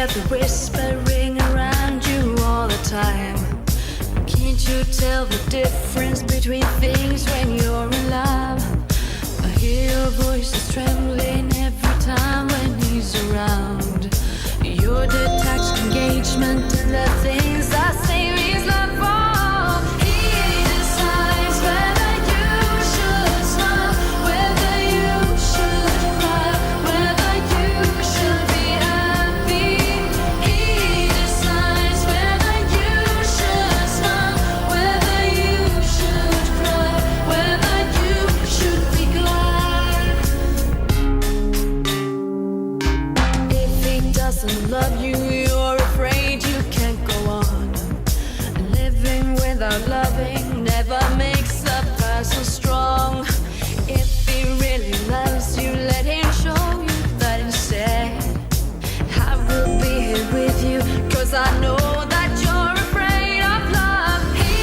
hear the whispering around you all the time. Can't you tell the difference between things when you're in love? I hear your voice is trembling every time when he's around. Your detached engagement and the things that save his love for. He decides whether you should smile, whether you should cry, whether you should be happy. He decides whether you should smile, whether you should cry, whether you should be glad. If he doesn't love you, you're afraid you can't go on. Living without loving never makes a person strong. If he really loves you, let him show you that instead. I will be here with you, 'cause I know that you're afraid of love. He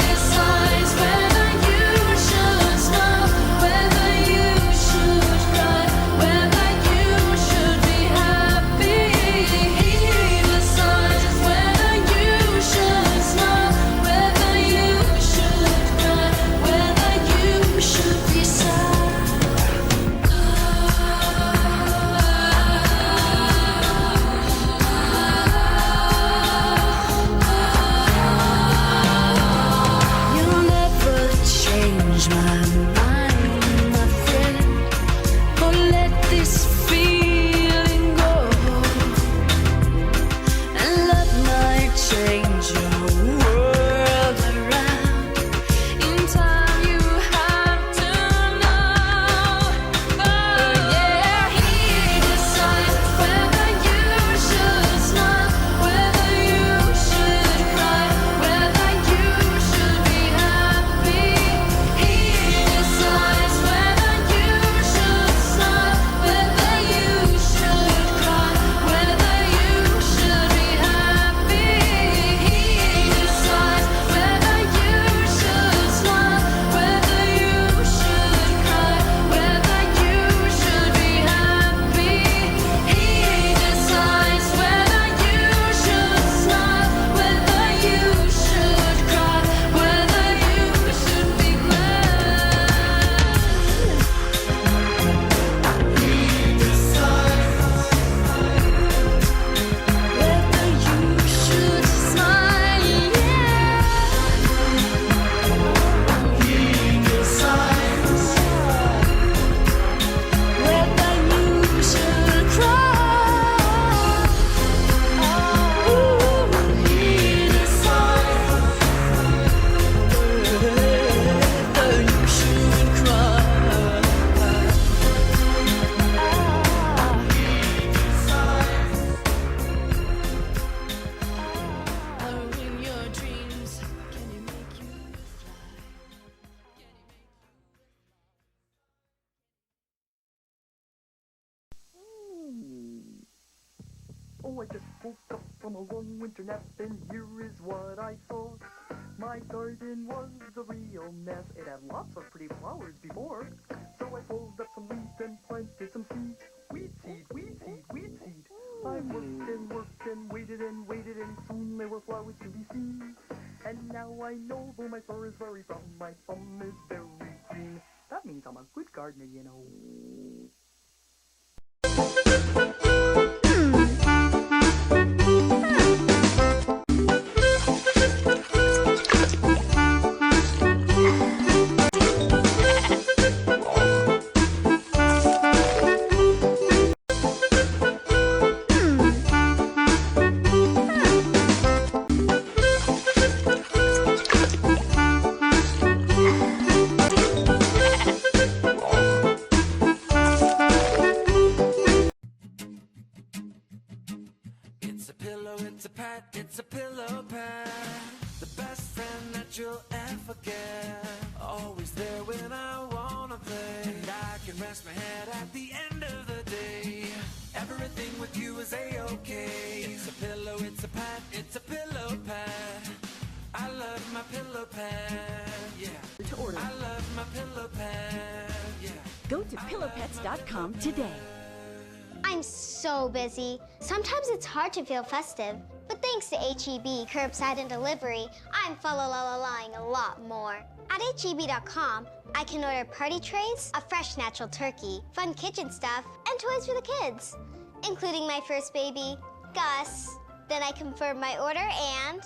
decides whether you should smile, whether you should cry, whether you should be happy. He decides whether you should smile, whether you should cry, whether you should be sad. You'll never change my mind, my friend, or let this feeling go. And love might change your world around. In time you have to know. Oh yeah, he decides whether you should smile, whether you should cry, whether you should be happy. He decides whether you should smile, whether you should cry, whether you should be happy. He decides whether you should smile, whether you should cry, whether you should be happy. He decides whether you should smile, whether you should cry, whether you should be glad. He decides whether you should smile, yeah. He decides whether you should cry. He decides whether you should cry. In your dreams, can you make you fly? Oh, I just woke up from a long winter nap, and here is what I saw. My garden was a real mess. It had lots of pretty flowers before. So I pulled up some weeds and planted some seeds. Weed seed, weed seed, weed seed. I worked and waited and waited, and soon there were flowers to be seen. And now I know, though my fur is very brown, my thumb is very green. That means I'm a good gardener, you know. It's a pillow, it's a pet, it's a pillow pet. The best friend that you'll ever get. Always there when I wanna play. And I can rest my head at the end of the day. Everything with you is a-okay. It's a pillow, it's a pet, it's a pillow pet. I love my pillow pet, yeah. To order. I love my pillow pet, yeah. Go to pillowpets.com today. I'm so busy. Sometimes it's hard to feel festive. But thanks to HEB Curbside and Delivery, I'm fa-la-la-la-lying a lot more. At HEB.com, I can order party trays, a fresh natural turkey, fun kitchen stuff, and toys for the kids, including my first baby, Gus. Then I confirm my order and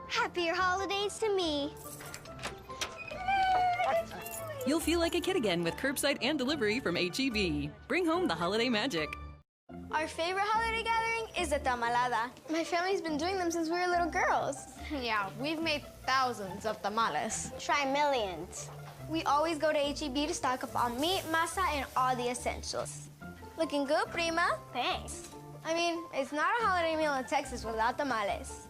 happier holidays to me. You'll feel like a kid again with curbside and delivery from HEB. Bring home the holiday magic. Our favorite holiday gathering is the tamalada. My family's been doing them since we were little girls. Yeah, we've made thousands of tamales. Try millions. We always go to HEB to stock up on meat, masa, and all the essentials. Looking good, prima? Thanks. I mean, it's not a holiday meal in Texas without tamales.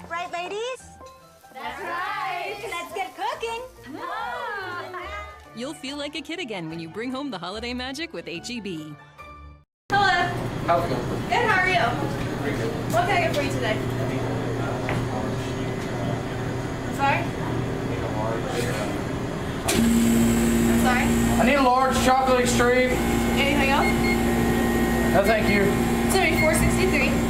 Right, ladies? That's right. Let's get cooking. You'll feel like a kid again when you bring home the holiday magic with HEB. Hello. How's it going? Good, how are you? Pretty good. What can I get for you today? Sorry? I'm sorry? I need a large chocolate extreme. Anything else? No, thank you. It's gonna be $4.63.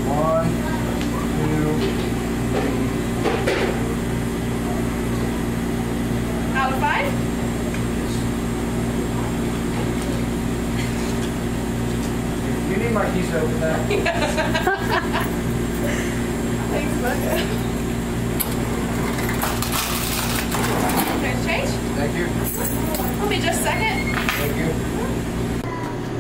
One, two, Out of 5? you need my keys to open that? Thanks, Becca. There's change? Thank you. Hold me just a second. Thank you.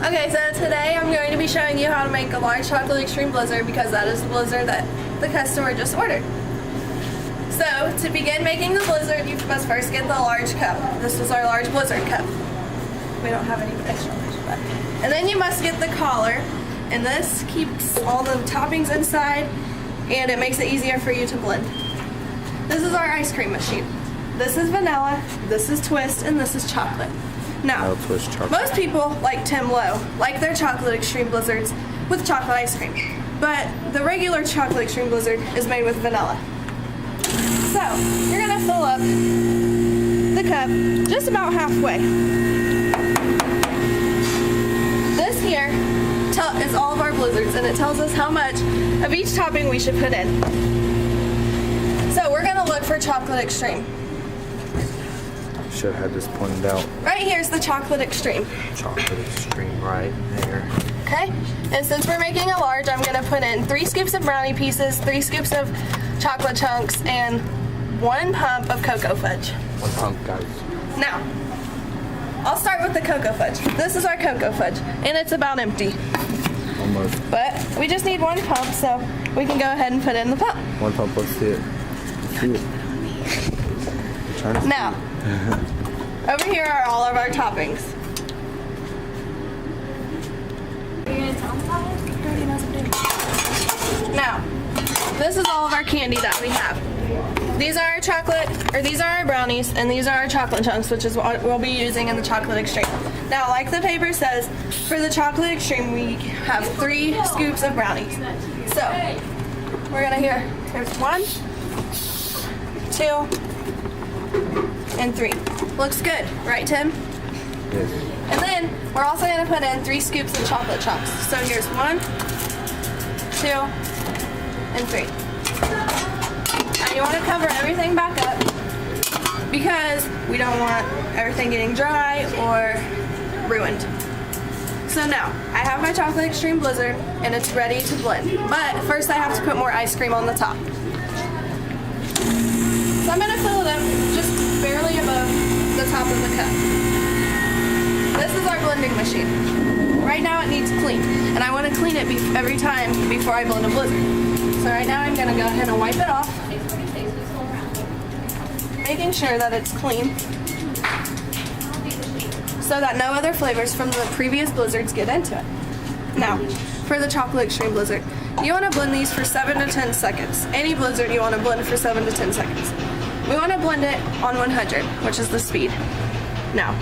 Okay, so today I'm going to be showing you how to make a large chocolate extreme blizzard because that is the blizzard that the customer just ordered. So, to begin making the blizzard, you must first get the large cup. This is our large blizzard cup. We don't have any extra large, but. And then you must get the collar, and this keeps all the toppings inside, and it makes it easier for you to blend. This is our ice cream machine. This is vanilla, this is twist, and this is chocolate. Now, most people, like Tim Lowe, like their chocolate extreme blizzards with chocolate ice cream. But the regular chocolate extreme blizzard is made with vanilla. So, you're gonna fill up the cup just about halfway. This here is all of our blizzards, and it tells us how much of each topping we should put in. So, we're gonna look for chocolate extreme. Should have had this pointed out. Right here's the chocolate extreme. Chocolate extreme right there. Okay, and since we're making a large, I'm gonna put in 3 scoops of brownie pieces, 3 scoops of chocolate chunks, and 1 pump of cocoa fudge. 1 pump, guys. Now, I'll start with the cocoa fudge. This is our cocoa fudge, and it's about empty. Almost. But we just need 1 pump, so we can go ahead and put in the pump. 1 pump, let's see it. Let's see it. Trying to see Now, over here are all of our toppings. Now, this is all of our candy that we have. These are our chocolate, or these are our brownies, and these are our chocolate chunks, which is what we'll be using in the chocolate extreme. Now, like the paper says, for the chocolate extreme, we have 3 scoops of brownies. So, we're gonna here's 1, 2, and 3. Looks good, right, Tim? Yes. And then we're also gonna put in 3 scoops of chocolate chunks. So here's 1, 2, and 3. Now you wanna cover everything back up because we don't want everything getting dry or ruined. So now, I have my chocolate extreme blizzard and it's ready to blend. But first I have to put more ice cream on the top. So I'm gonna fill it up just barely above the top of the cup. This is our blending machine. Right now it needs clean, and I want to clean it every time before I blend a blizzard. So right now I'm gonna go ahead and wipe it off, making sure that it's clean so that no other flavors from the previous blizzards get into it. Now, for the chocolate extreme blizzard, you want to blend these for 7 to 10 seconds. Any blizzard you want to blend for 7 to 10 seconds. We want to blend it on 100, which is the speed. Now,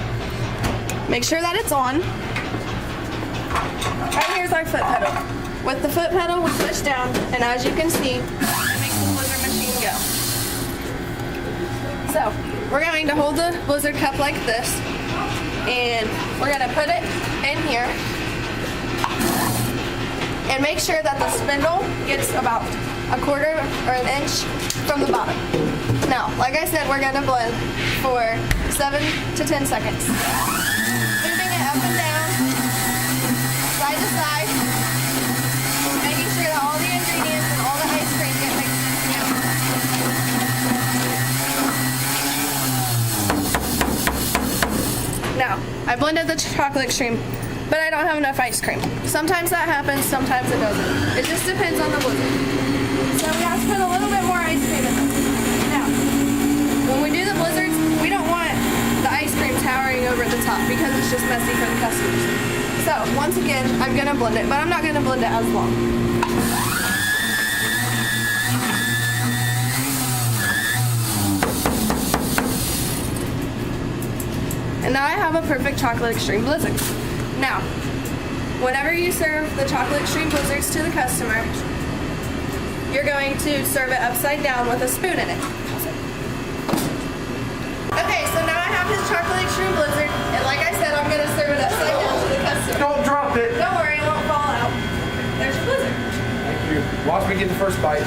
make sure that it's on. Right here's our foot pedal. with the foot pedal, we push down, and as you can see, it makes the blizzard machine go. So, we're going to hold the blizzard cup like this, and we're going to put it in here, and make sure that the spindle gets about a quarter or an inch from the bottom. Now, like I said, we're going to blend for 7 to 10 seconds. Moving it up and down, side to side, making sure that all the ingredients and all the ice cream get mixed in together. Now, I blended the chocolate extreme, but I don't have enough ice cream. Sometimes that happens, sometimes it doesn't. It just depends on the blizzard. So we have to put a little bit more ice cream in this. Now, when we do the blizzards, we don't want the ice cream towering over the top because it's just messy for the customers. So, once again, I'm gonna blend it, but I'm not gonna blend it as long. And now I have a perfect chocolate extreme blizzard. Now, whenever you serve the chocolate extreme blizzards to the customer, you're going to serve it upside down with a spoon in it. Okay, so now I have his chocolate extreme blizzard, and like I said, I'm going to serve it upside down to the customer. Don't drop it. Don't worry, it won't fall out. There's your blizzard. Thank you. Watch me get the first bite.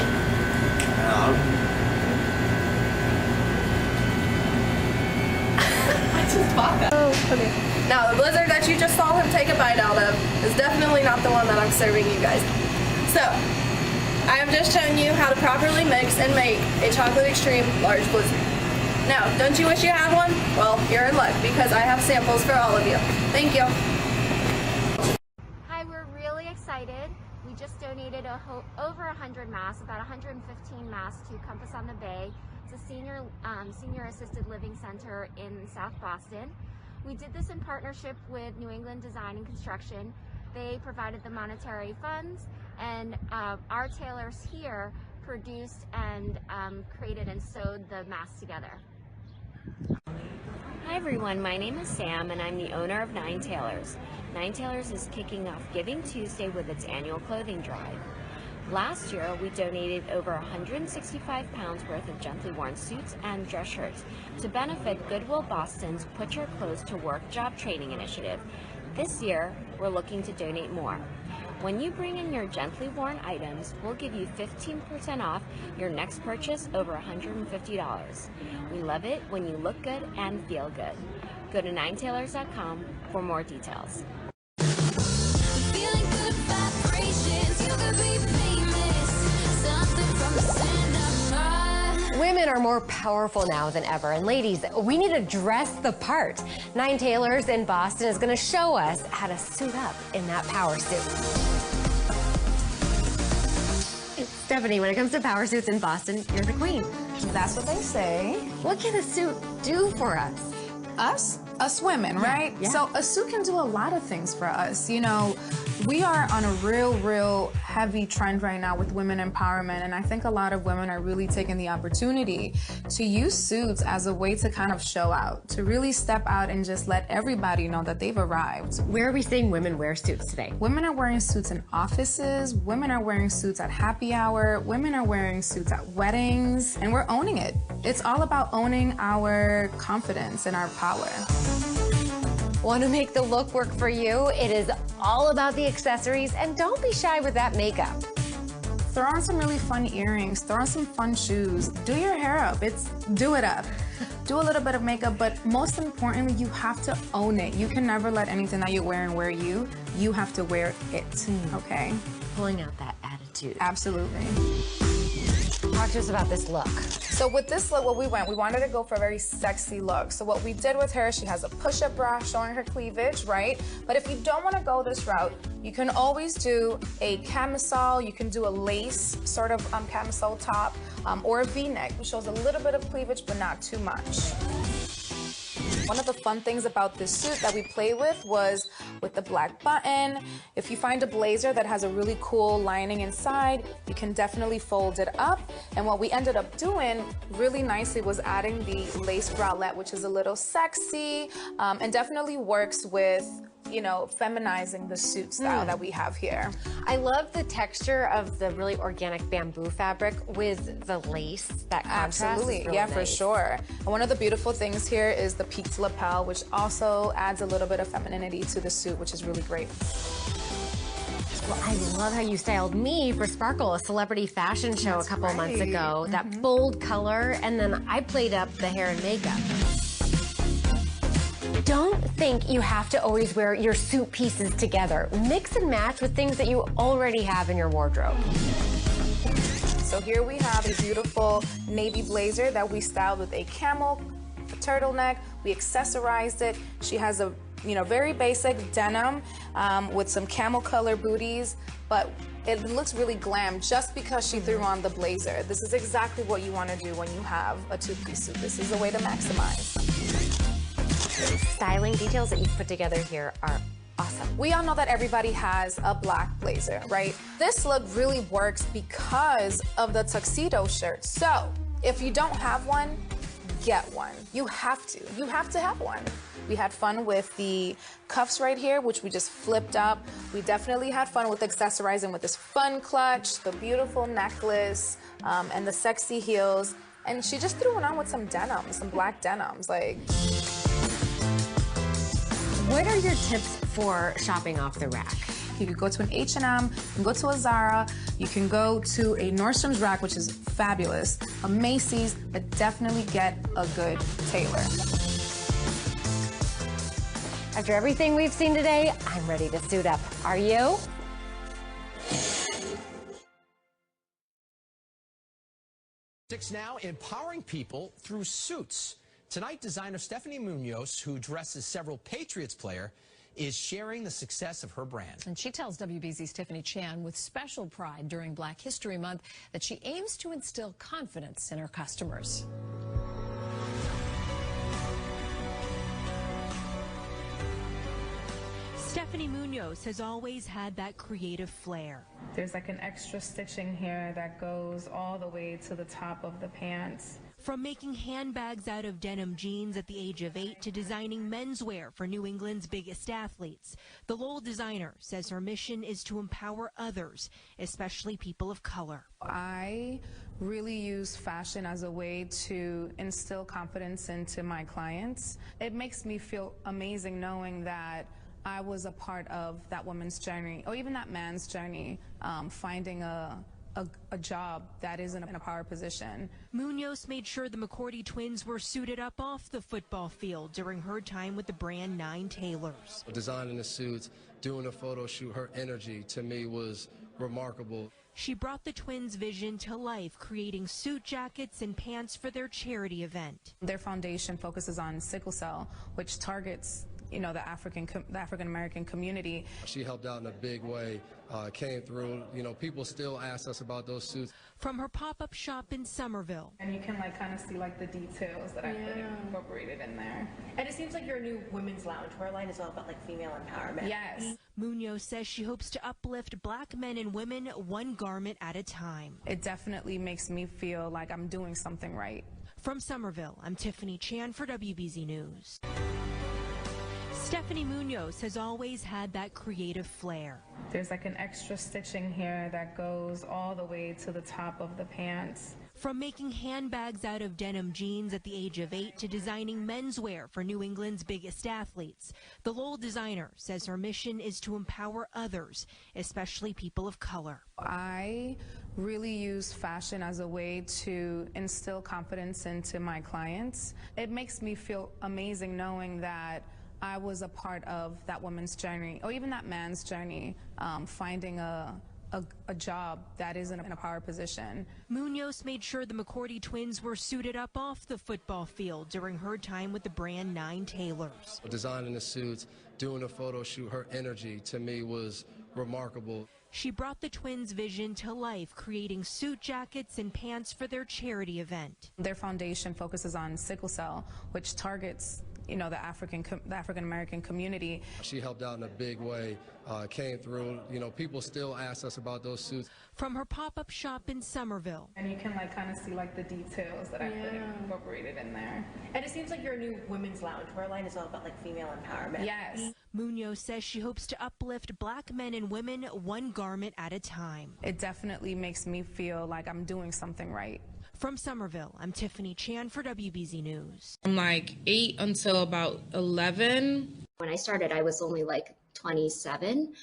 Okay. Now, the blizzard that you just saw him take a bite out of is definitely not the one that I'm serving you guys. So, I am just showing you how to properly mix and make a chocolate extreme large blizzard. Now, don't you wish you had one? Well, you're in luck because I have samples for all of you. Thank you. Hi, we're really excited. We just donated over 100 masks, about 115 masks to Compass on the Bay. It's a senior assisted living center in South Boston. We did this in partnership with New England Design and Construction. They provided the monetary funds, and our tailors here produced and created and sewed the masks together. Hi everyone, my name is Sam and I'm the owner of 9 Tailors. 9 Tailors is kicking off Giving Tuesday with its annual clothing drive. Last year, we donated over 165 pounds worth of gently worn suits and dress shirts to benefit Goodwill Boston's Put Your Clothes to Work job training initiative. This year, we're looking to donate more. When you bring in your gently worn items, we'll give you 15% off your next purchase over $150. We love it when you look good and feel good. Go to 9tailors.com for more details. Feeling good vibrations, you could be famous. Something from the center. Women are more powerful now than ever, and ladies, we need to dress the part. 9 Tailors in Boston is going to show us how to suit up in that power suit. Stephanie, when it comes to power suits in Boston, you're the queen. That's what they say. What can a suit do for us? Us women, right? Yeah. So a suit can do a lot of things for us. You know, we are on a real heavy trend right now with women empowerment, and I think a lot of women are really taking the opportunity to use suits as a way to kind of show out, to really step out and just let everybody know that they've arrived. Where are we seeing women wear suits today? Women are wearing suits in offices, women are wearing suits at happy hour, women are wearing suits at weddings, and we're owning it. It's all about owning our confidence and our power. Want to make the look work for you? It is all about the accessories, and don't be shy with that makeup. Throw on some really fun earrings, throw on some fun shoes, do your hair up, do it up. Do a little bit of makeup, but most importantly, you have to own it. You can never let anything that you're wearing wear you. You have to wear it, okay? Pulling out that attitude. Absolutely. Talk to us about this look. So with this look, we wanted to go for a very sexy look. So what we did with her, she has a push-up bra showing her cleavage, right? But if you don't want to go this route, you can always do a camisole, you can do a lace sort of camisole top, or a V-neck, which shows a little bit of cleavage, but not too much. One of the fun things about this suit that we play with the black button. If you find a blazer that has a really cool lining inside, you can definitely fold it up. And what we ended up doing really nicely was adding the lace bralette, which is a little sexy and definitely works with you know, feminizing the suit style that we have here. I love the texture of the really organic bamboo fabric with the lace. That contrast Absolutely, is really yeah, nice. for sure. And one of the beautiful things here is the peaked lapel, which also adds a little bit of femininity to the suit, which is really great. Well, I love how you styled me for Sparkle, a celebrity fashion show a couple months ago. That bold color, and then I played up the hair and makeup. Don't think you have to always wear your suit pieces together. Mix and match with things that you already have in your wardrobe. So here we have a beautiful navy blazer that we styled with a camel turtleneck. We accessorized it. She has a very basic denim with some camel color booties, but it looks really glam just because she threw on the blazer. This is exactly what you want to do when you have a two-piece suit. This is a way to maximize. The styling details that you've put together here are awesome. We all know that everybody has a black blazer, right? This look really works because of the tuxedo shirt. So if you don't have one, get one. You have to. You have to have one. We had fun with the cuffs right here, which we just flipped up. We definitely had fun with accessorizing with this fun clutch, the beautiful necklace, and the sexy heels. And she just threw it on with some denim, some black denims. Like, what are your tips for shopping off the rack? You could go to an H&M, you can go to a Zara, you can go to a Nordstrom's rack, which is fabulous, a Macy's, but definitely get a good tailor. After everything we've seen today, I'm ready to suit up. Are you? Now, empowering people through suits. Tonight, designer Stephanie Munoz, who dresses several Patriots players, is sharing the success of her brand. And she tells WBZ's Tiffany Chan with special pride during Black History Month that she aims to instill confidence in her customers. Stephanie Munoz has always had that creative flair. There's like an extra stitching here that goes all the way to the top of the pants. From making handbags out of denim jeans at the age of 8 to designing menswear for New England's biggest athletes, the Lowell designer says her mission is to empower others, especially people of color. I really use fashion as a way to instill confidence into my clients. It makes me feel amazing knowing that I was a part of that woman's journey, or even that man's journey, finding a job that isn't in a power position. Munoz made sure the McCourty twins were suited up off the football field during her time with the brand 9 Tailors. Designing the suits, doing a photo shoot, her energy to me was remarkable. She brought the twins' vision to life, creating suit jackets and pants for their charity event. Their foundation focuses on sickle cell, which targets the African American community. She helped out in a big way, came through. People still ask us about those suits. From her pop-up shop in Somerville. And you can kind of see the details that I put incorporated in there. And it seems like your new women's loungewear line is all about female empowerment. Yes. Munoz says she hopes to uplift Black men and women one garment at a time. It definitely makes me feel like I'm doing something right. From Somerville, I'm Tiffany Chan for WBZ News. Stephanie Munoz has always had that creative flair. There's an extra stitching here that goes all the way to the top of the pants. From making handbags out of denim jeans at the age of 8 to designing menswear for New England's biggest athletes, the Lowell designer says her mission is to empower others, especially people of color. I really use fashion as a way to instill confidence into my clients. It makes me feel amazing knowing that I was a part of that woman's journey, or even that man's journey, finding a job that isn't in a power position. Munoz made sure the McCourty twins were suited up off the football field during her time with the brand 9 Tailors. Designing the suits, doing a photo shoot, her energy to me was remarkable. She brought the twins' vision to life, creating suit jackets and pants for their charity event. Their foundation focuses on sickle cell, which targets you know, the African American community. She helped out in a big way, came through. You know, people still ask us about those suits. From her pop-up shop in Somerville. And you can like kind of see like the details that I put incorporated in there. And it seems like your new women's loungewear line is all about like female empowerment. Yes. Munoz says she hopes to uplift Black men and women one garment at a time. It definitely makes me feel like I'm doing something right. From Somerville, I'm Tiffany Chan for WBZ News. From like 8 until about 11. When I started, I was only like 27.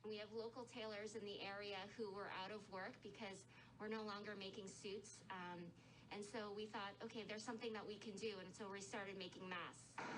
We have local tailors in the area who were out of work because we're no longer making suits. And so we thought, okay, there's something that we can do. And so we started making masks.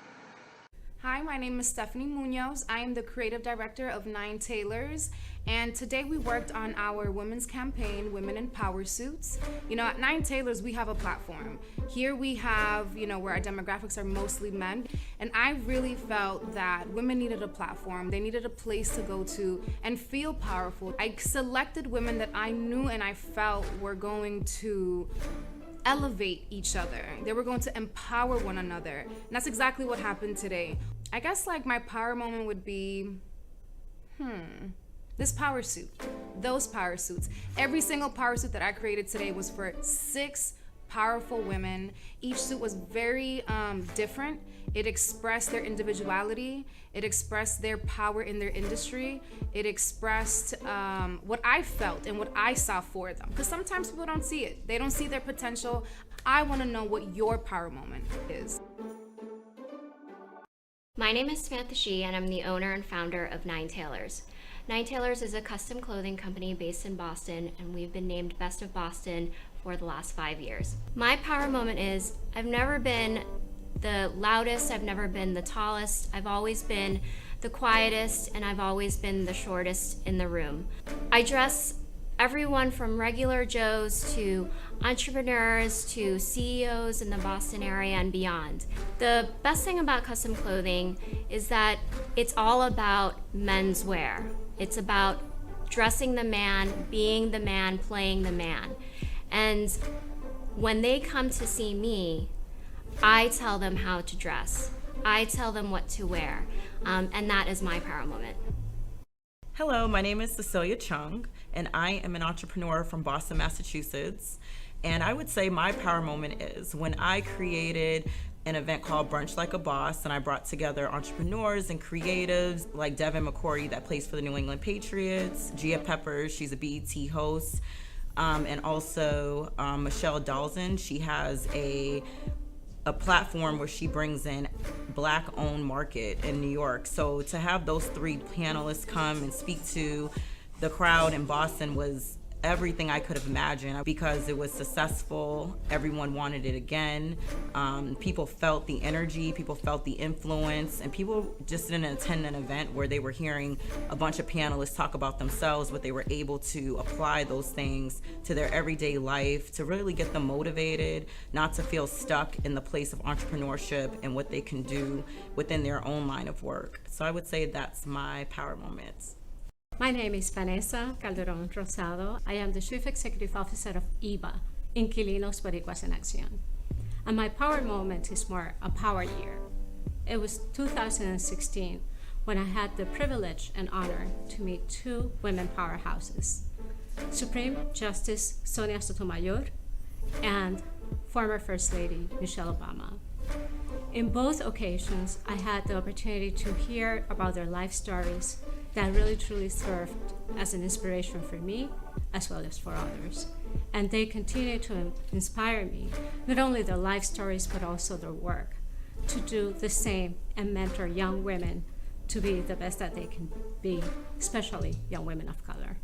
Hi, my name is Stephanie Munoz. I am the creative director of 9 Tailors, and today we worked on our women's campaign, Women in Power Suits. You know, at 9 Tailors, we have a platform. Here we have, you know, where our demographics are mostly men, and I really felt that women needed a platform. They needed a place to go to and feel powerful. I selected women that I knew and I felt were going to elevate each other. They were going to empower one another. And that's exactly what happened today. I guess like my power moment would be, this power suit, those power suits. Every single power suit that I created today was for 6 powerful women. Each suit was very different. It expressed their individuality. It expressed their power in their industry. It expressed what I felt and what I saw for them. Because sometimes people don't see it. They don't see their potential. I want to know what your power moment is. My name is Samantha Shee, and I'm the owner and founder of 9 Tailors. 9 Tailors is a custom clothing company based in Boston, and we've been named Best of Boston for the last 5 years. My power moment is I've never been the loudest, I've never been the tallest, I've always been the quietest, and I've always been the shortest in the room. I dress everyone from regular Joes to entrepreneurs to CEOs in the Boston area and beyond. The best thing about custom clothing is that it's all about menswear. It's about dressing the man, being the man, playing the man. And when they come to see me, I tell them how to dress. I tell them what to wear. And that is my power moment. Hello, my name is Cecilia Chung, and I am an entrepreneur from Boston, Massachusetts. And I would say my power moment is when I created an event called Brunch Like a Boss, and I brought together entrepreneurs and creatives like Devin McCourty that plays for the New England Patriots, Gia Peppers, she's a BET host, and also Michelle Dalzin. She has a platform where she brings in Black-owned market in New York. So to have those 3 panelists come and speak to the crowd in Boston was everything I could have imagined because it was successful. Everyone wanted it again. People felt the energy, people felt the influence, and people just didn't attend an event where they were hearing a bunch of panelists talk about themselves, but they were able to apply those things to their everyday life to really get them motivated, not to feel stuck in the place of entrepreneurship and what they can do within their own line of work. So I would say that's my power moments. My name is Vanessa Calderon Rosado. I am the Chief Executive Officer of IBA, Inquilinos Boricuas en Acción. And my power moment is more a power year. It was 2016 when I had the privilege and honor to meet 2 women powerhouses, Supreme Justice Sonia Sotomayor and former First Lady Michelle Obama. In both occasions, I had the opportunity to hear about their life stories that really truly served as an inspiration for me as well as for others. And they continue to inspire me, not only their life stories, but also their work, to do the same and mentor young women to be the best that they can be, especially young women of color.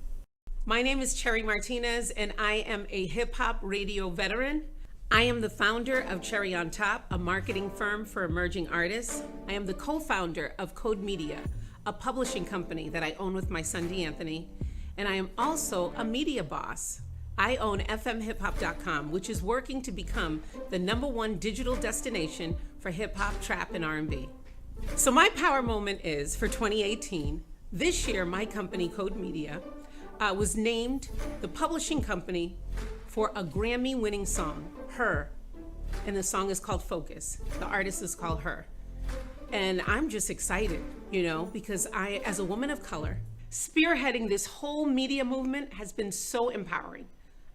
My name is Cherry Martinez, and I am a hip-hop radio veteran. I am the founder of Cherry on Top, a marketing firm for emerging artists. I am the co-founder of Code Media, a publishing company that I own with my son DeAnthony, and I am also a media boss. I own fmhiphop.com, which is working to become the #1 digital destination for hip-hop, trap, and R&B. So my power moment is, for 2018, this year my company, Code Media, was named the publishing company for a Grammy-winning song, Her. and the song is called Focus. The artist is called Her. And I'm just excited, you know, because I, as a woman of color, spearheading this whole media movement has been so empowering.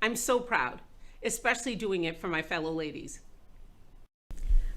I'm so proud, especially doing it for my fellow ladies.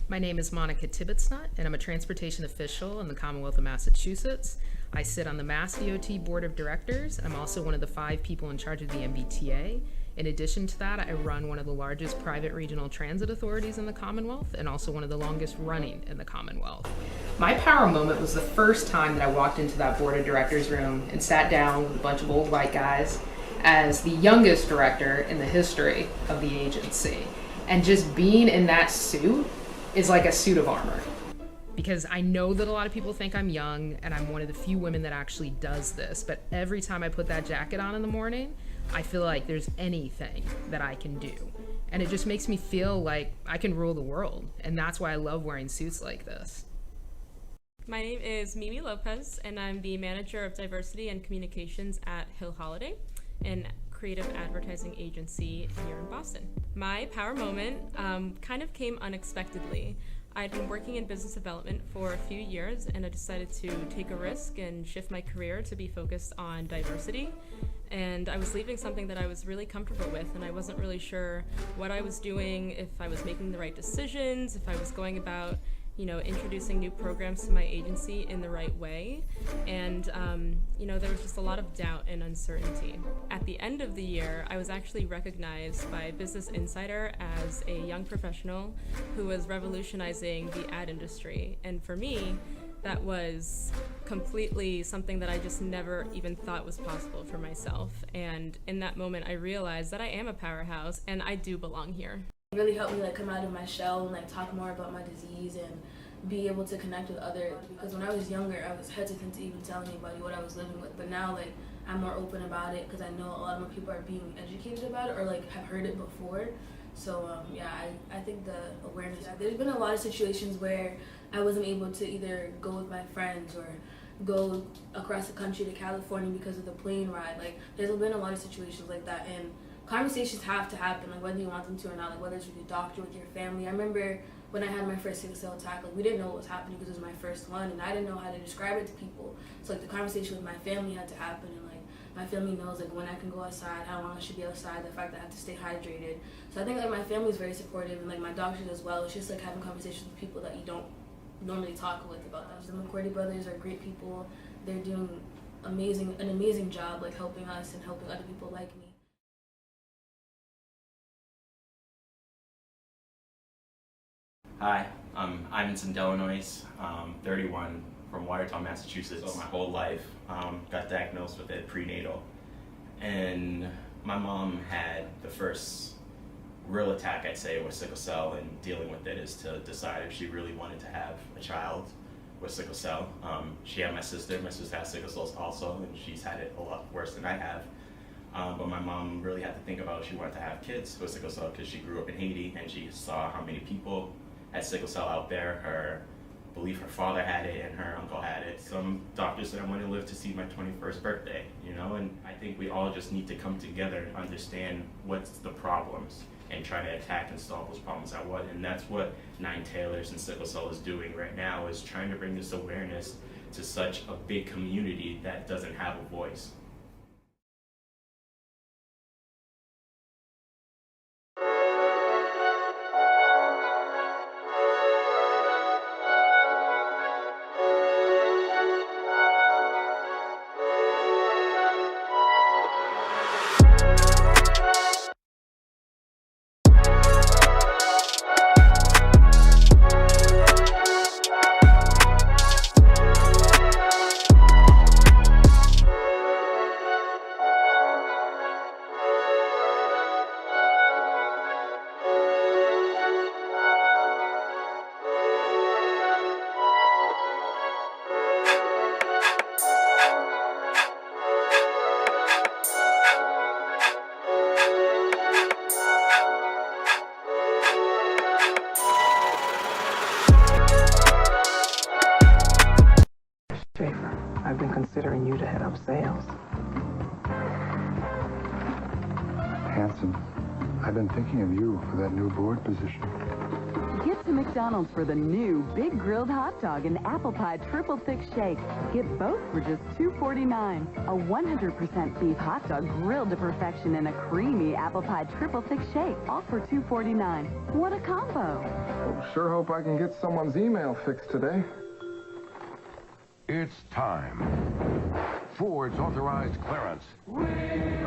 My name is Monica Tibbetsnut, and I'm a transportation official in the Commonwealth of Massachusetts. I sit on the Mass DOT Board of Directors. I'm also one of the 5 people in charge of the MBTA. In addition to that, I run one of the largest private regional transit authorities in the Commonwealth and also one of the longest running in the Commonwealth. My power moment was the first time that I walked into that Board of Directors room and sat down with a bunch of old white guys as the youngest director in the history of the agency. And just being in that suit is like a suit of armor. Because I know that a lot of people think I'm young and I'm one of the few women that actually does this, but every time I put that jacket on in the morning, I feel like there's anything that I can do. And it just makes me feel like I can rule the world. And that's why I love wearing suits like this. My name is Mimi Lopez, and I'm the Manager of Diversity and Communications at Hill Holiday, an creative advertising agency here in Boston. My power moment kind of came unexpectedly. I'd been working in business development for a few years, and I decided to take a risk and shift my career to be focused on diversity. And I was leaving something that I was really comfortable with, and I wasn't really sure what I was doing, if I was making the right decisions, if I was going about, you know, introducing new programs to my agency in the right way. And, you know, there was just a lot of doubt and uncertainty. At the end of the year, I was actually recognized by Business Insider as a young professional who was revolutionizing the ad industry. And for me, that was completely something that I just never even thought was possible for myself. And in that moment, I realized that I am a powerhouse and I do belong here. It really helped me like come out of my shell and like talk more about my disease and be able to connect with others. Because when I was younger, I was hesitant to even tell anybody what I was living with. But now like I'm more open about it because I know a lot more people are being educated about it or like have heard it before. So yeah, I think the awareness. There's been a lot of situations where I wasn't able to either go with my friends or go across the country to California because of the plane ride. Like there's been a lot of situations like that, and conversations have to happen, like whether you want them to or not, like whether it's with your doctor, with your family. I remember when I had my first sickle cell attack, like we didn't know what was happening because it was my first one, and I didn't know how to describe it to people. So like the conversation with my family had to happen, and like my family knows like when I can go outside, how long I should be outside, the fact that I have to stay hydrated. So I think like my family is very supportive, and like my doctors as well. It's just like having conversations with people that you don't normally talk with about that. The McCordy brothers are great people. They're doing an amazing job like helping us and helping other people like me. Hi, I'm Ivanson Delanois, 31, from Watertown, Massachusetts. So my whole life, got diagnosed with it prenatal. And my mom had the first real attack, I'd say, with sickle cell, and dealing with it is to decide if she really wanted to have a child with sickle cell. She had my sister has sickle cell also, and she's had it a lot worse than I have. But my mom really had to think about if she wanted to have kids with sickle cell because she grew up in Haiti and she saw how many people had sickle cell out there. I believe her father had it and her uncle had it. Some doctors said I want to live to see my 21st birthday, you know, and I think we all just need to come together and understand what's the problems and try to attack and solve those problems at what. And that's what 9 Tailors and Sickle Cell is doing right now, is trying to bring this awareness to such a big community that doesn't have a voice. I've been considering you to head up sales. Hanson, I've been thinking of you for that new board position. Get to McDonald's for the new Big Grilled Hot Dog and Apple Pie Triple Thick Shake. Get both for just $2.49. A 100% beef hot dog grilled to perfection and a creamy Apple Pie Triple Thick Shake, all for $2.49. What a combo! Sure hope I can get someone's email fixed today. It's time. Ford's authorized clearance. It's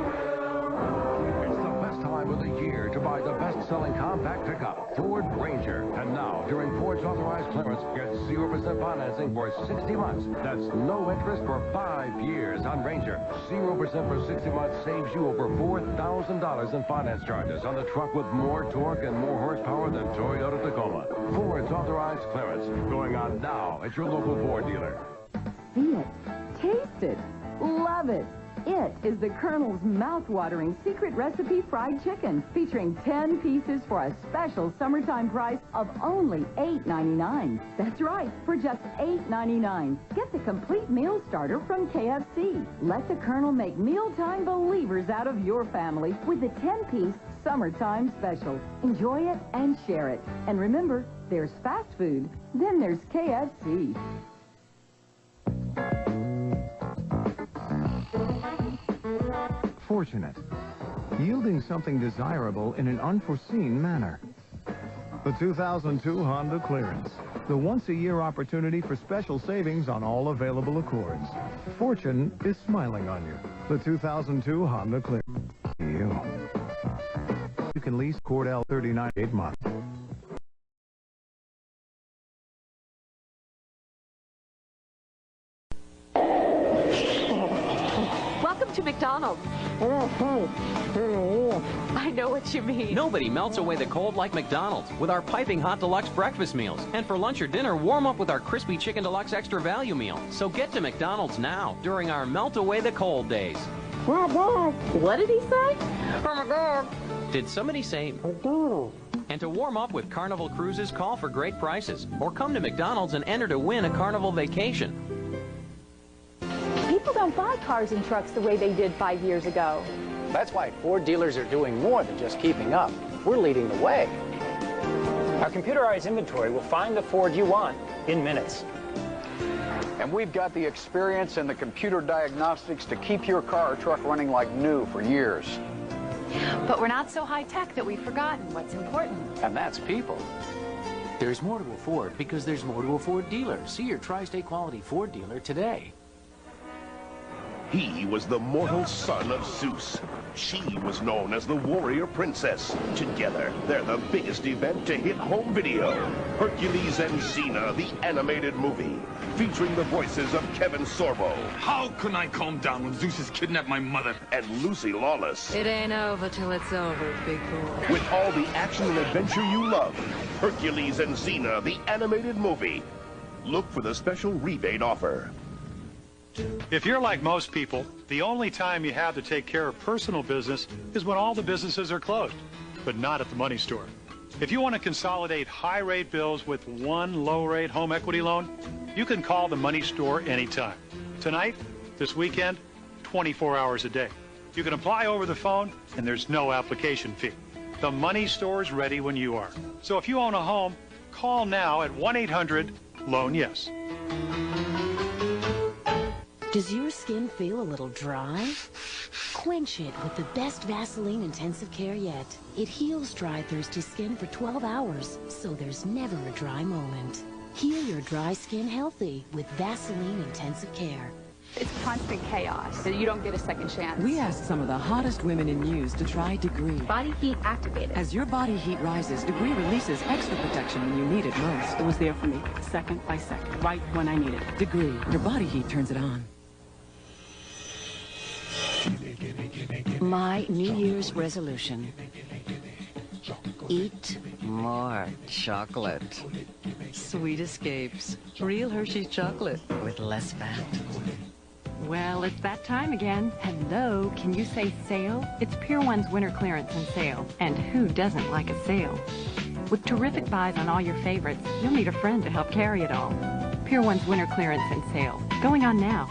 the best time of the year to buy the best-selling compact pickup, Ford Ranger. And now, during Ford's authorized clearance, get 0% financing for 60 months. That's no interest for 5 years on Ranger. 0% for 60 months saves you over $4,000 in finance charges on the truck with more torque and more horsepower than Toyota Tacoma. Ford's authorized clearance. Going on now at your local Ford dealer. See it, taste it, love it. It is the Colonel's mouth-watering secret recipe fried chicken, featuring 10 pieces for a special summertime price of only $8.99. That's right, for just $8.99. Get the complete meal starter from KFC. Let the Colonel make mealtime believers out of your family with the 10-piece summertime special. Enjoy it and share it. And remember, there's fast food, then there's KFC. Fortunate, yielding something desirable in an unforeseen manner. The 2002 Honda Clearance, the once-a-year opportunity for special savings on all available Accords. Fortune is smiling on you. The 2002 Honda Clearance. You can lease Accord L 39 8 months. Welcome to McDonald's. I know what you mean. Nobody melts away the cold like McDonald's with our piping hot deluxe breakfast meals. And for lunch or dinner, warm up with our crispy chicken deluxe extra value meal. So get to McDonald's now during our melt away the cold days. What did he say? Oh my God. Did somebody say McDonald's? And to warm up with Carnival Cruises, call for great prices or come to McDonald's and enter to win a Carnival vacation. People don't buy cars and trucks the way they did 5 years ago. That's why Ford dealers are doing more than just keeping up. We're leading the way. Our computerized inventory will find the Ford you want in minutes. And we've got the experience and the computer diagnostics to keep your car or truck running like new for years. But we're not so high-tech that we've forgotten what's important. And that's people. There's more to afford because there's more to a Ford dealer. See your Tri-State Quality Ford dealer today. He was the mortal son of Zeus. She was known as the warrior princess. Together, they're the biggest event to hit home video. Hercules and Xena, the animated movie, featuring the voices of Kevin Sorbo. How can I calm down when Zeus has kidnapped my mother? And Lucy Lawless. It ain't over till it's over, big boy. With all the action and adventure you love. Hercules and Xena, the animated movie. Look for the special rebate offer. If you're like most people, the only time you have to take care of personal business is when all the businesses are closed, but not at the money store. If you want to consolidate high-rate bills with one low-rate home equity loan, you can call the money store anytime. Tonight, this weekend, 24 hours a day. You can apply over the phone, and there's no application fee. The money store is ready when you are. So if you own a home, call now at 1-800-LOAN-YES. Does your skin feel a little dry? Quench it with the best Vaseline intensive care yet. It heals dry, thirsty skin for 12 hours, so there's never a dry moment. Heal your dry skin healthy with Vaseline intensive care. It's constant chaos, so you don't get a second chance. We asked some of the hottest women in news to try Degree. Body heat activated. As your body heat rises, Degree releases extra protection when you need it most. It was there for me, second by second, right when I needed it. Degree, your body heat turns it on. My New Year's resolution. Eat more chocolate. Sweet escapes. Real Hershey's chocolate with less fat. Well, it's that time again. Hello, can you say sale? It's Pier 1's winter clearance and sale. And who doesn't like a sale? With terrific buys on all your favorites, you'll need a friend to help carry it all. Pier 1's winter clearance and sale. Going on now.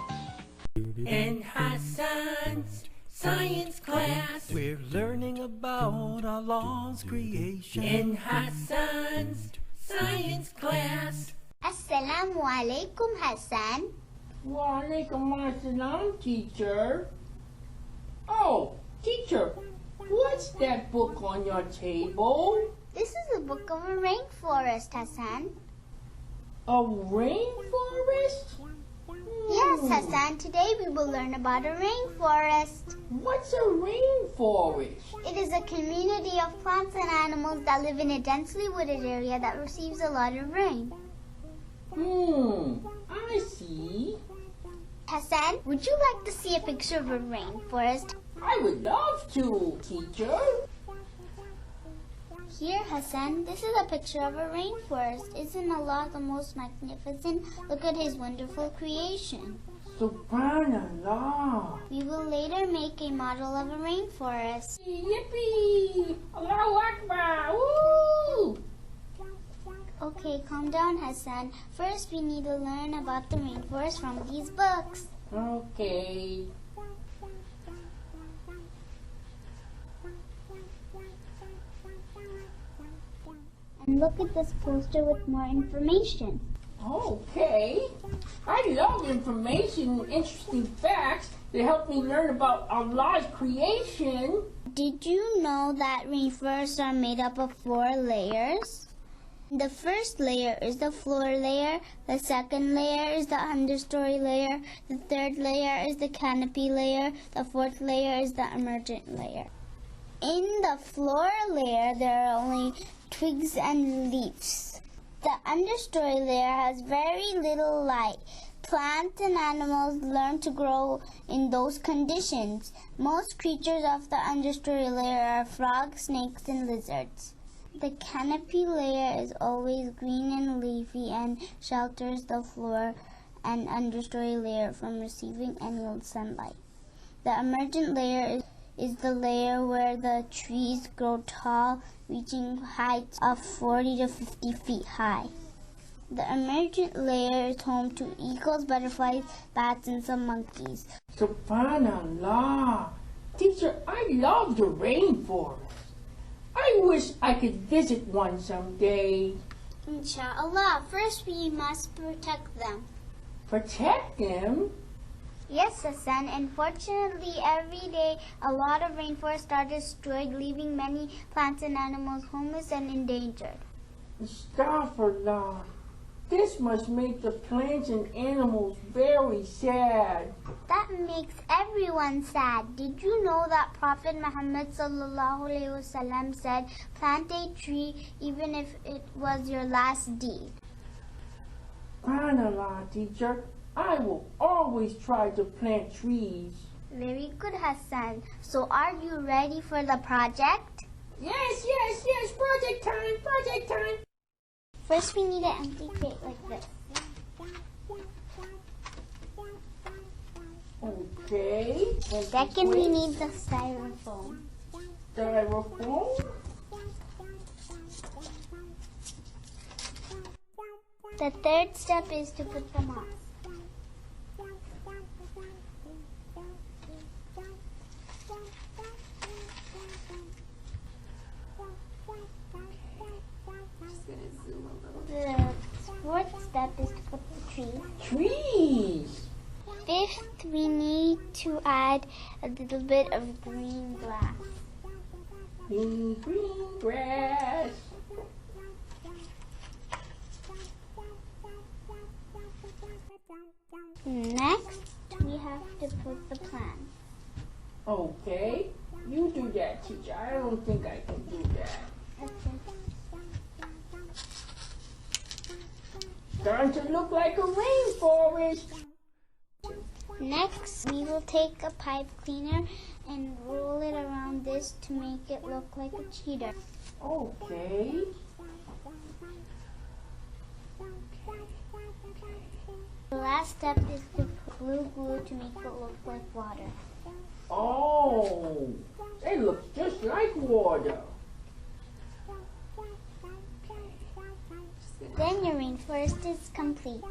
In Hassan's science class, we're learning about Allah's creation. In Hassan's science class. Assalamu alaikum, Hassan. Wa alaikum assalam, teacher. Oh, teacher, what's that book on your table? This is a book of a rainforest, Hassan. A rainforest? Yes, Hassan, today we will learn about a rainforest. What's a rainforest? It is a community of plants and animals that live in a densely wooded area that receives a lot of rain. I see. Hassan, would you like to see a picture of a rainforest? I would love to, teacher. Here, Hassan, this is a picture of a rainforest. Isn't Allah the most magnificent? Look at his wonderful creation. Subhanallah. We will later make a model of a rainforest. Yippee! Allahu Akbar! Woo! Okay, calm down, Hassan. First, we need to learn about the rainforest from these books. Okay. And look at this poster with more information. Okay. I love information and interesting facts that help me learn about Allah's creation. Did you know that rainforests are made up of 4 layers? The first layer is the floor layer, the second layer is the understory layer, the third layer is the canopy layer, the fourth layer is the emergent layer. In the floor layer, there are only twigs and leaves. The understory layer has very little light. Plants and animals learn to grow in those conditions. Most creatures of the understory layer are frogs, snakes, and lizards. The canopy layer is always green and leafy and shelters the floor and understory layer from receiving any sunlight. The emergent layer is the layer where the trees grow tall, reaching heights of 40 to 50 feet high. The emergent layer is home to eagles, butterflies, bats, and some monkeys. Subhanallah. Teacher, I love the rainforest. I wish I could visit one someday. Inshallah, first we must protect them. Protect them? Yes, Hassan. Unfortunately, every day a lot of rainforests are destroyed, leaving many plants and animals homeless and endangered. Astaghfirullah. This must make the plants and animals very sad. That makes everyone sad. Did you know that Prophet Muhammad ﷺ said, plant a tree even if it was your last deed? SubhanAllah, teacher. I will always try to plant trees. Very good, Hassan. So are you ready for the project? Yes, project time. First we need an empty crate like this. Okay. Second we need the styrofoam. The third step is to put them on. The fourth step is to put the trees. Fifth, we need to add a little bit of green grass. Green grass. Next, we have to put the plants. Okay, you do that, teacher. I don't think I can do that. Okay. Starting to look like a rainforest. Next, we will take a pipe cleaner and roll it around this to make it look like a cheetah. Okay. The last step is to put blue glue to make it look like water. Oh, it looks just like water. Then your rainforest is complete.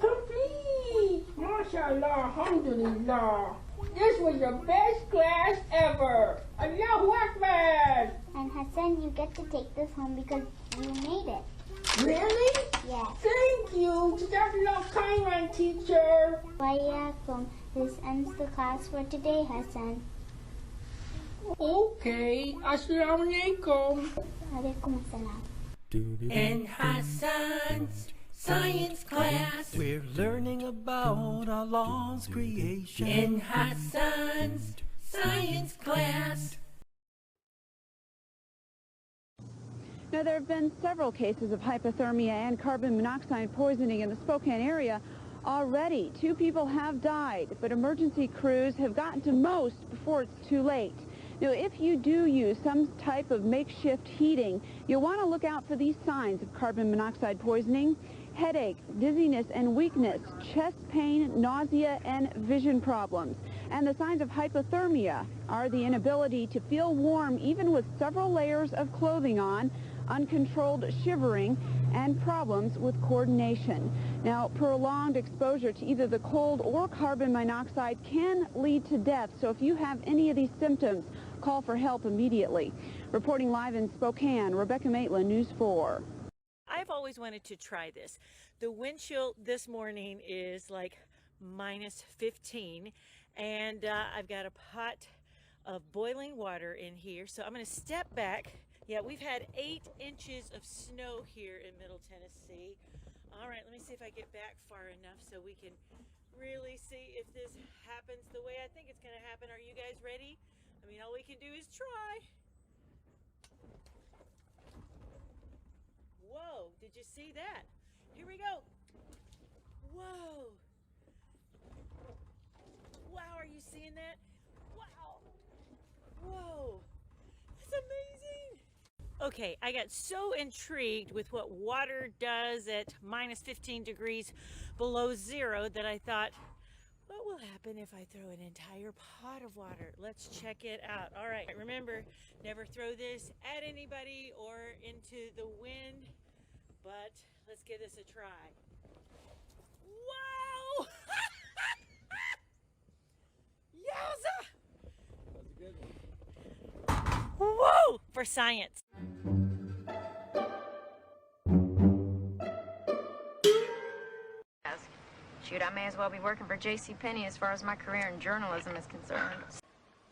Complete! MashaAllah, alhamdulillah. This was the best class ever. Allahu Akbar! And Hassan, you get to take this home because you made it. Really? Yes. Thank you. That's not kind, my teacher. This ends the class for today, Hassan. Okay. Assalamualaikum. Waalaikumsalam. In Hassan's science class, we're learning about Allah's creation. In Hassan's science class. Now, there have been several cases of hypothermia and carbon monoxide poisoning in the Spokane area already. 2 people have died, but emergency crews have gotten to most before it's too late. Now, if you do use some type of makeshift heating, you'll want to look out for these signs of carbon monoxide poisoning: headache, dizziness and weakness, chest pain, nausea, and vision problems. And the signs of hypothermia are the inability to feel warm even with several layers of clothing on, uncontrolled shivering, and problems with coordination. Now, prolonged exposure to either the cold or carbon monoxide can lead to death, so if you have any of these symptoms, call for help immediately. Reporting live in Spokane, Rebecca Maitland, News 4. I've always wanted to try this. The wind chill this morning is like minus 15, and I've got a pot of boiling water in here, so I'm going to step back. Yeah, we've had 8 inches of snow here in Middle Tennessee. All right, let me see if I get back far enough so we can really see if this happens the way I think it's going to happen. Are you guys ready? I mean, all we can do is try. Whoa, did you see that? Here we go. Whoa. Wow, are you seeing that? Wow. Whoa. That's amazing. Okay, I got so intrigued with what water does at minus 15 degrees below zero that I thought, what will happen if I throw an entire pot of water? Let's check it out. All right, remember, never throw this at anybody or into the wind, but let's give this a try. Wow! Yowza! That was a good one. Whoa! For science. Shoot, I may as well be working for JCPenney as far as my career in journalism is concerned.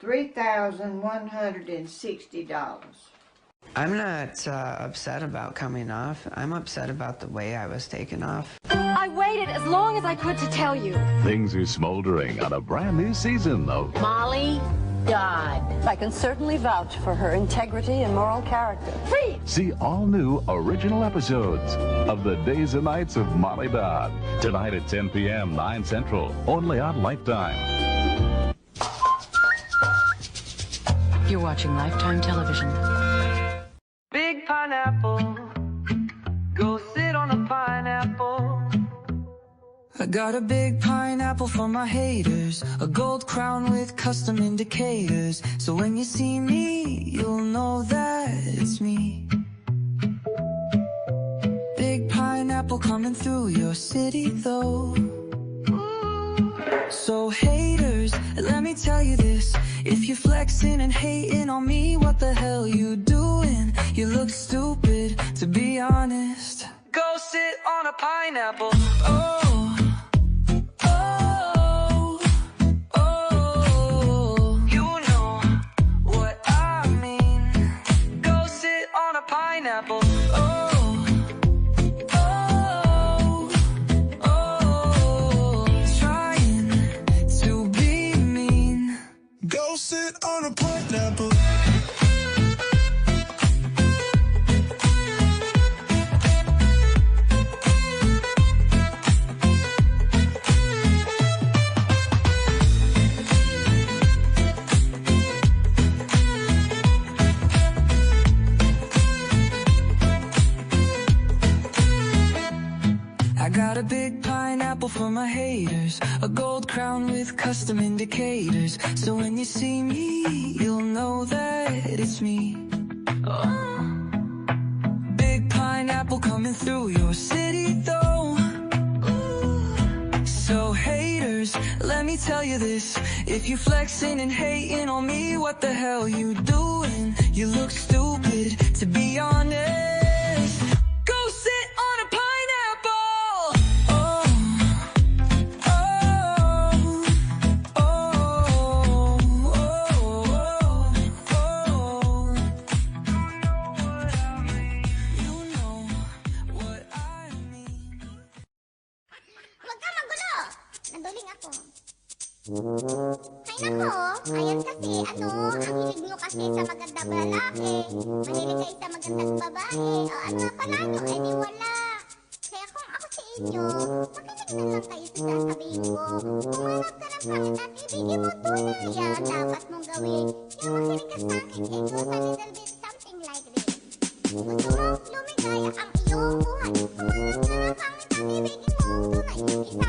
$3,160. I'm not upset about coming off. I'm upset about the way I was taken off. I waited as long as I could to tell you. Things are smoldering on a brand new season of Molly Dodd. I can certainly vouch for her integrity and moral character. Free! See all new original episodes of The Days and Nights of Molly Dodd. Tonight at 10 p.m., 9 Central, only on Lifetime. You're watching Lifetime Television. Big pineapple, go sit on a pineapple. I got a big pineapple for my haters, a gold crown with custom indicators, so when you see me, you'll know that it's me. Big pineapple coming through your city though. So haters, let me tell you this, if you're flexing and hating on me, what the hell you doing? You look stupid, to be honest. Go sit on a pineapple. Oh. Pineapple. Trying to be mean. Go sit on a pineapple. Got a big pineapple for my haters, a gold crown with custom indicators, so when you see me, you'll know that it's me. Oh. Big pineapple coming through your city though. Ooh. So haters, let me tell you this, if you flexing and hating on me, what the hell you doing? You look stupid, to be honest. Go sit Ay nako, ayan kasi, ang hilig nyo kasi sa magandang lalaki. Mahilig kayo sa magandang babae. O ano nga pala nyo, eh di wala. Kaya kung ako sa inyo, makinig na lang kayo sa sasabihin ko. Humanap ka ng pangit at ibigin mo tunay. Yan dapat mong gawin. Yung makinig ka sa akin, it goes a little bit something like this. Gusto mo lumigaya ang iyong buhay. Humanap ka ng pangit at ibigin mo tunay. Isang pangit na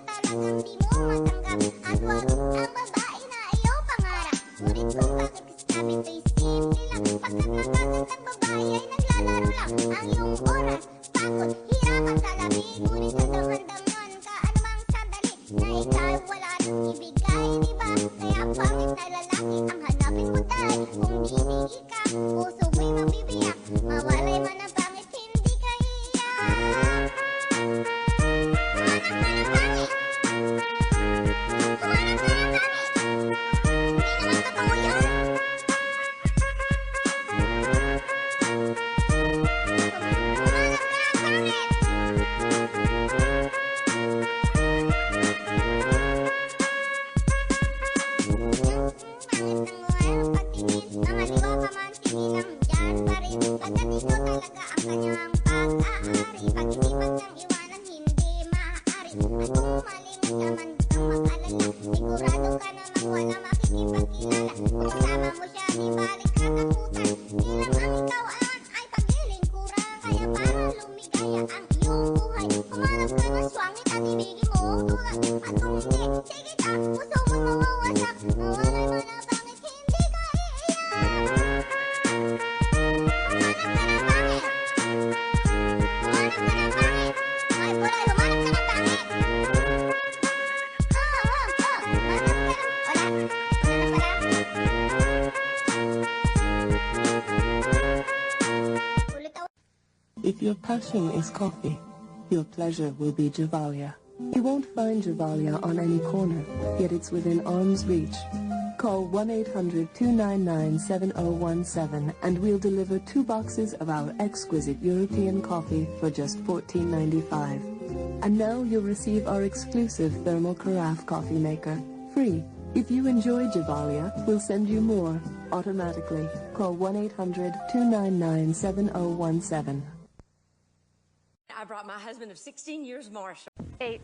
talagang di mo matanggap. At wag ang babae na iyong pangarap. Ngunit kung bakit kasabi ito'y simple lang. Pagkakagandang babae ay naglalaro lang. Ang iyong oras, pagod, hirap at salamin. Ngunit handang-handang nun ka anumang sandali. Na ika'y wala nang ibigay, diba? Kaya pangit na lalaki ang hanapin mo dahil. Kung bibigi ka, puso mo'y mabibiyak. Mawalay man ang pangit, hindi ka iiyak. Humanap ka ng pangit. Humanap ka ng pangit. Hindi naman totoo yun. Mga liwa ka man, sige lang dyan pa rin. Pagkat ito talaga ang kanyang pag-aari. Pag-isipan niyang iwanan, hindi maaari. At kung malimit ka man kang mag-alala, sigurado ka namang wala makikipagkilala. Kung kasama mo siya, di balik katakutan. Di lang ang ikaw ay paglilingkuran. Kaya para lumigaya ang iyong buhay, humanap ka ng swangit at ibigin mo tulad. At kung hindi, sige ka, puso mo'y mawawasak. Mawalay man ang pangit, hindi ka iiyak. Humanap ka ng pangit. Humanap ka ng pangit. Ay, Pulay, humanap ka ng pangit. Humanap ka ng... Wala? Wala na pala? Ulit ako. If your passion is coffee, your pleasure will be Javalia. You won't find Javalia on any corner, yet it's within arm's reach. Call 1-800-299-7017 and we'll deliver 2 boxes of our exquisite European coffee for just $14.95. And now you'll receive our exclusive thermal carafe coffee maker, free. If you enjoy Javalia, we'll send you more, automatically. Call 1-800-299-7017. I brought my husband of 16 years, Marshall. 8.